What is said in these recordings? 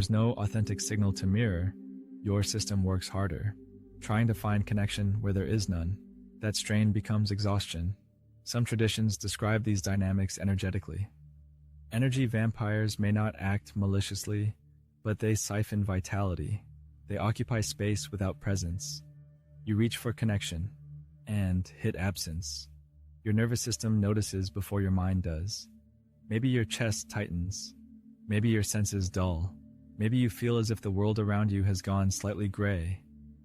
There's no authentic signal to mirror, your system works harder, trying to find connection where there is none. That strain becomes exhaustion. Some traditions describe these dynamics energetically. Energy vampires may not act maliciously, but they siphon vitality. They occupy space without presence. You reach for connection and hit absence. Your nervous system notices before your mind does. Maybe your chest tightens. Maybe your senses dull. Maybe you feel as if the world around you has gone slightly gray.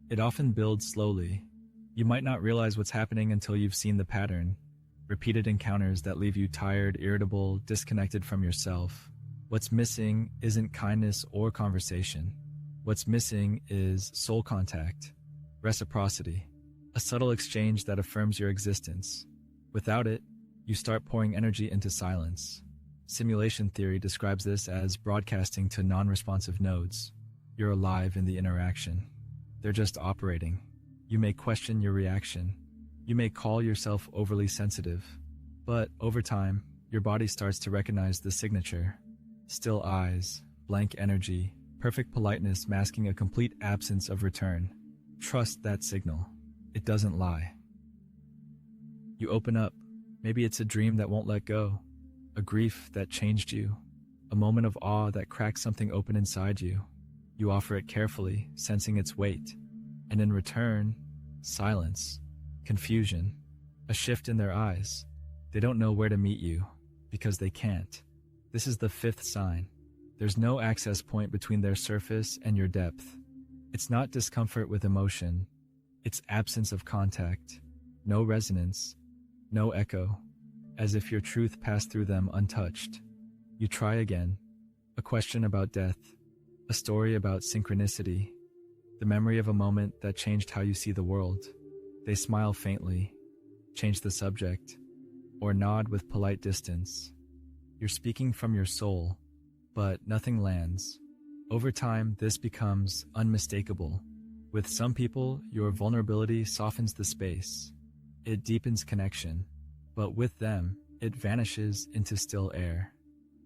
It often builds slowly. You might not realize what's happening until you've seen the pattern. Repeated encounters that leave you tired, irritable, disconnected from yourself. What's missing isn't kindness or conversation. What's missing is soul contact, reciprocity, a subtle exchange that affirms your existence. Without it, you start pouring energy into silence. Simulation theory describes this as broadcasting to non-responsive nodes. You're alive in the interaction. They're just operating. You may question your reaction. You may call yourself overly sensitive. But over time, your body starts to recognize the signature. Still eyes, blank energy, perfect politeness masking a complete absence of return. Trust that signal. It doesn't lie. You open up. Maybe it's a dream that won't let go. A grief that changed you, a moment of awe that cracked something open inside you. You offer it carefully, sensing its weight. And in return, silence, confusion, a shift in their eyes. They don't know where to meet you, because they can't. This is the fifth sign. There's no access point between their surface and your depth. It's not discomfort with emotion. It's absence of contact, no resonance, no echo. As if your truth passed through them untouched. You try again. A question about death. A story about synchronicity. The memory of a moment that changed how you see the world. They smile faintly, change the subject, or nod with polite distance. You're speaking from your soul, but nothing lands. Over time, this becomes unmistakable. With some people, your vulnerability softens the space. It deepens connection. But with them, it vanishes into still air.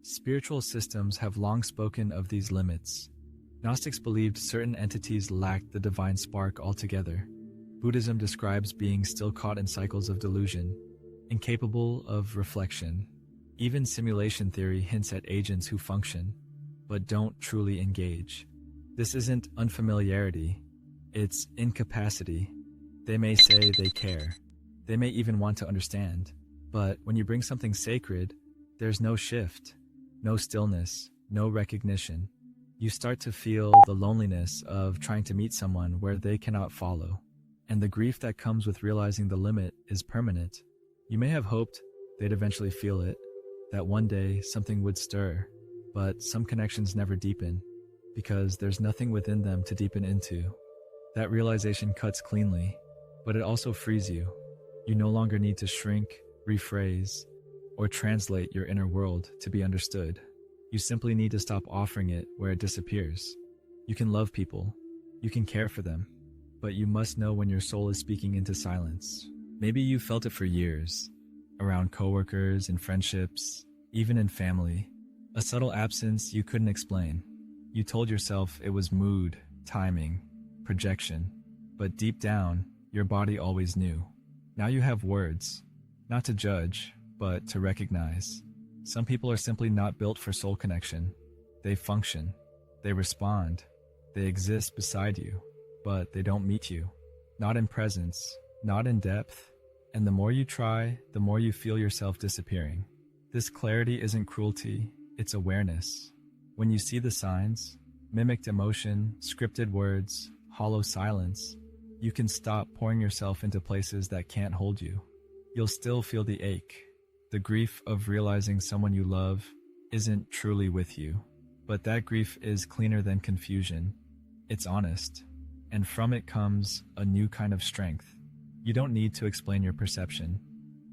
Spiritual systems have long spoken of these limits. Gnostics believed certain entities lacked the divine spark altogether. Buddhism describes being still caught in cycles of delusion, incapable of reflection. Even simulation theory hints at agents who function, but don't truly engage. This isn't unfamiliarity, it's incapacity. They may say they care. They may even want to understand. But when you bring something sacred, there's no shift, no stillness, no recognition. You start to feel the loneliness of trying to meet someone where they cannot follow. And the grief that comes with realizing the limit is permanent. You may have hoped they'd eventually feel it, that one day something would stir, but some connections never deepen because there's nothing within them to deepen into. That realization cuts cleanly, but it also frees you. You no longer need to shrink, rephrase, or translate your inner world to be understood. You simply need to stop offering it where it disappears. You can love people, you can care for them, but you must know when your soul is speaking into silence. Maybe you felt it for years, around coworkers and friendships, even in family. A subtle absence you couldn't explain. You told yourself it was mood, timing, projection, but deep down, your body always knew. Now you have words. Not to judge, but to recognize. Some people are simply not built for soul connection. They function, they respond, they exist beside you, but they don't meet you. Not in presence, not in depth, and the more you try, the more you feel yourself disappearing. This clarity isn't cruelty, it's awareness. When you see the signs, mimicked emotion, scripted words, hollow silence, you can stop pouring yourself into places that can't hold you. You'll still feel the ache, the grief of realizing someone you love isn't truly with you. But that grief is cleaner than confusion. It's honest. And from it comes a new kind of strength. You don't need to explain your perception.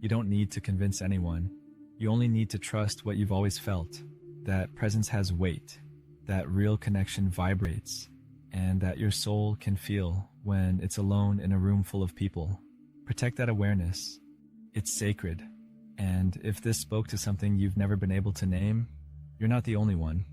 You don't need to convince anyone. You only need to trust what you've always felt, that presence has weight, that real connection vibrates, and that your soul can feel when it's alone in a room full of people. Protect that awareness. It's sacred. And if this spoke to something you've never been able to name, you're not the only one.